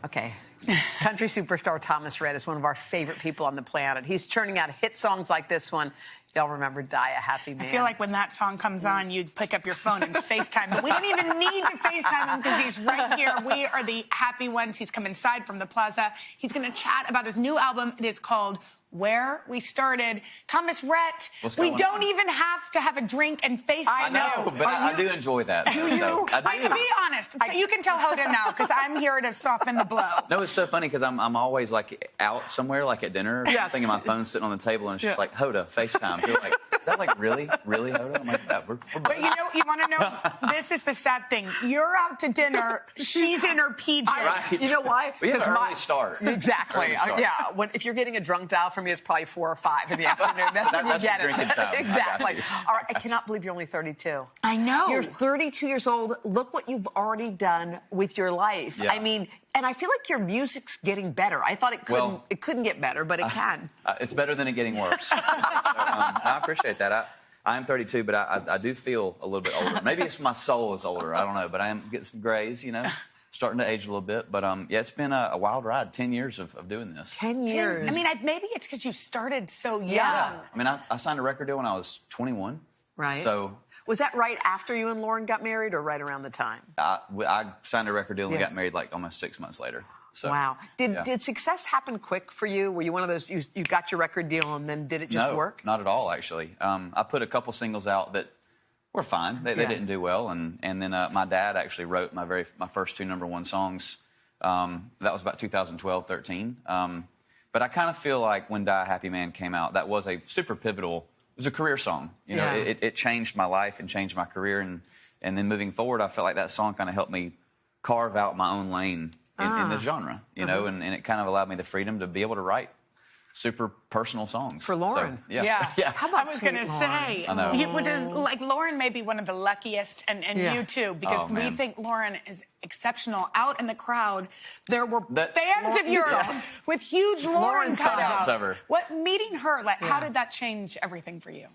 Okay. Country superstar Thomas Rhett is one of our favorite people on the planet. He's churning out hit songs like this one. Y'all remember Die a Happy Man? I feel like when that song comes on, you'd pick up your phone and FaceTime. But we don't even need to FaceTime him because he's right here. We are the happy ones. He's come inside from the plaza. He's going to chat about his new album. It is called Where We Started. Thomas Rhett, we don't even have to have a drink and FaceTime. I know, but I do enjoy that. Do you? So, Be honest. So you can tell Hoda now because I'm here to soften the blow. No, it's so funny because I'm always like out somewhere, like at dinner, or something, and my phone's sitting on the table, and it's just like, Hoda, FaceTime. You're like, is that like really Hoda? I'm like, yeah, we're But you know, you want to know, this is the sad thing. You're out to dinner, she's in her PJs. Right. You know why? We have an early start. Exactly. Early start. Yeah. If you're getting a drunk dial from me, it's probably 4 or 5 in the afternoon. That's when you get drinking time. Exactly. All right. I cannot believe you're only 32. I know. You're 32 years old. Look what you've already done with your life. Yeah. I mean, and I feel like your music's getting better. I thought it couldn't get better, but it can. It's better than it getting worse. So, I appreciate that. I'm 32, but I do feel a little bit older. Maybe it's my soul is older. I don't know, but I am getting some grays, you know. Starting to age a little bit, but yeah, it's been a wild ride. 10 years of doing this. 10 years. I mean, maybe it's because you started so young. Yeah. I mean, I signed a record deal when I was 21. Right. So was that right after you and Lauren got married, or right around the time? I signed a record deal and we got married like almost 6 months later. So, wow. Did success happen quick for you? Were you one of those, you got your record deal and then did it just work? Not at all, actually. I put a couple singles out that were fine. They didn't do well, and then my dad actually wrote my first 2 #1 songs. That was about 2012, 13. But I kind of feel like when Die a Happy Man came out, that was a super pivotal. It was a career song. You know, it changed my life and changed my career, and then moving forward, I felt like that song kind of helped me carve out my own lane in the genre. You know, and it kind of allowed me the freedom to be able to write super personal songs. For Lauren. So, yeah. How about I was going to say, which is like Lauren may be one of the luckiest, and you too, because we think Lauren is exceptional. Out in the crowd, there were fans of yours with huge Lauren cutouts. Of her. What meeting her? Like, how did that change everything for you?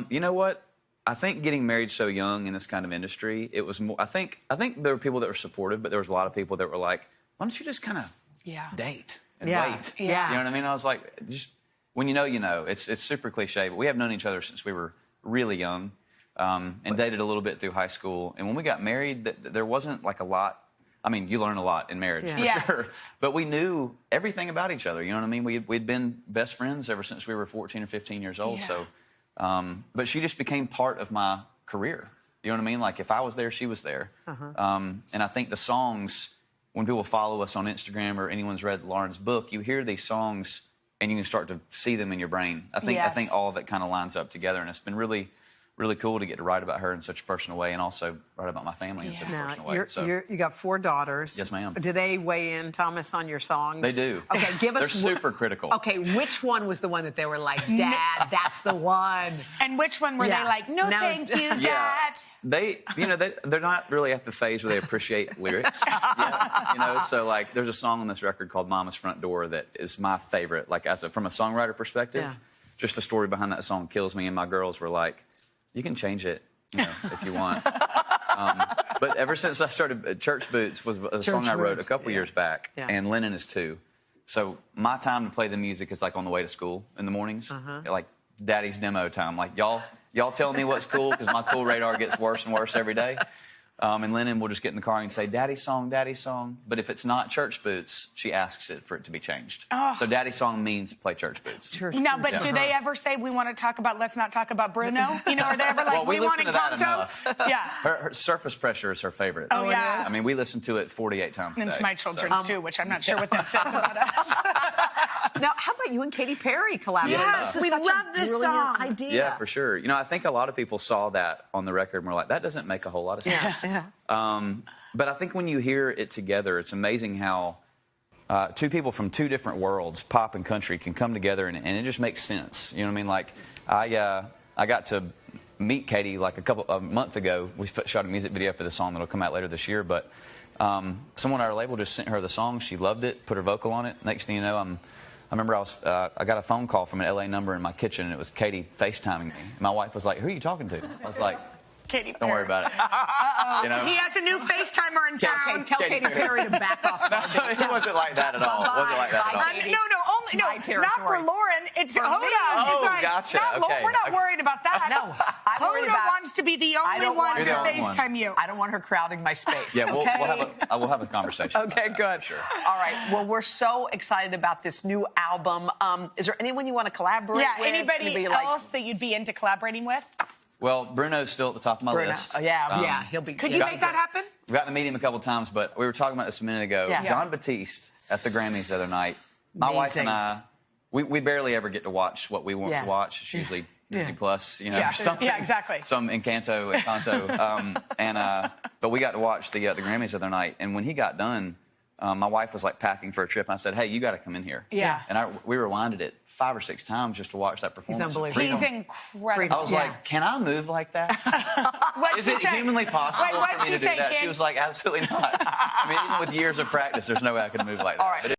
You know what? I think getting married so young in this kind of industry, it was more. I think there were people that were supportive, but there was a lot of people that were like, "Why don't you just kind of date?" And wait. Yeah. You know what I mean? I was like, just when you know, you know. It's super cliche, but we have known each other since we were really young, and dated a little bit through high school. And when we got married, there wasn't like a lot. I mean, you learn a lot in marriage, for sure. But we knew everything about each other. You know what I mean? We'd been best friends ever since we were 14 or 15 years old. So, but she just became part of my career. You know what I mean? Like if I was there, she was there. And I think the songs. When people follow us on Instagram or anyone's read Lauren's book, you hear these songs and you can start to see them in your brain. I think all of it kind of lines up together, and it's been really, really cool to get to write about her in such a personal way, and also write about my family in such a personal way. So you got 4 daughters. Yes, ma'am. Do they weigh in, Thomas, on your songs? They do. Okay, give us. They're super critical. Okay, which one was the one that they were like, Dad, that's the one? And which one were they like, no, thank you, Dad? They're not really at the phase where they appreciate lyrics yet, you know. So like, there's a song on this record called "Mama's Front Door" that is my favorite. Like from a songwriter perspective, just the story behind that song kills me. And my girls were like, "You can change it, you know, if you want." But ever since I started, "Church Boots" was a song I wrote a couple years back, and Lennon is too. So my time to play the music is like on the way to school in the mornings, like Daddy's demo time. Like y'all telling me what's cool because my cool radar gets worse and worse every day. And Lennon will just get in the car and say, Daddy's song, Daddy's song. But if it's not Church Boots, she asks it for it to be changed. So Daddy's song means play Church Boots. Now, but do they ever say, we want to talk about, let's not talk about Bruno? You know, are they ever like, well, we want listen to that enough. Yeah. Her Surface Pressure is her favorite. Oh, yeah. I mean, we listen to it 48 times a day. And it's my children's too, which I'm not sure what that says about us. Now, how about you and Katy Perry collaborating? Yes, we love this song. Idea. Yeah, for sure. You know, I think a lot of people saw that on the record and were like, that doesn't make a whole lot of sense. But I think when you hear it together, it's amazing how 2 people from 2 different worlds, pop and country, can come together and it just makes sense. You know what I mean? Like, I got to meet Katy like a month ago. We shot a music video for the song that'll come out later this year. But someone at our label just sent her the song. She loved it, put her vocal on it. Next thing you know, I remember I got a phone call from an LA number in my kitchen, and it was Katy FaceTiming me. My wife was like, "Who are you talking to?" I was like, Katy Perry. Don't worry about it. Uh-oh. You know? He has a new FaceTimer in town. Okay, tell Katy Perry to back off. It wasn't like that at all. It wasn't like that at all. Katie. No, not for Lauren. It's For Hoda. me. Oh, It's like, gotcha. not Okay. We're not worried about that. No, I'm worried Hoda about- wants to be the only one to You're the only one. FaceTime you. I don't want her crowding my space. Yeah, we'll okay? have a conversation. Okay, about that, good. for sure. All right. Well, we're so excited about this new album. Is there anyone you want to collaborate Yeah, with? anybody else that you'd be into collaborating with? Well, Bruno's still at the top of my Bruno. list. Oh, yeah, he'll be. Could you make that happen? We've gotten to meet him a couple times, but we were talking about this a minute ago. Yeah. John Batiste at the Grammys the other night. My wife and I, we barely ever get to watch what we want to watch. It's usually Disney Plus, you know, or something. Yeah, exactly. Some Encanto. But we got to watch the Grammys the other night, and when he got done, my wife was like packing for a trip. And I said, "Hey, you got to come in here." Yeah. And we rewinded it 5 or 6 times just to watch that performance. unbelievable. He's incredible. I was like, "Can I move like that? Is it humanly possible for me to do that?" She was like, "Absolutely not." I mean, even with years of practice, there's no way I could move like that. All right.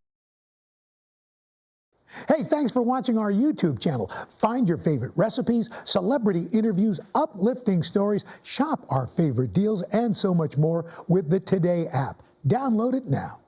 Hey, thanks for watching our YouTube channel. Find your favorite recipes, celebrity interviews, uplifting stories, shop our favorite deals, and so much more with the Today app. Download it now.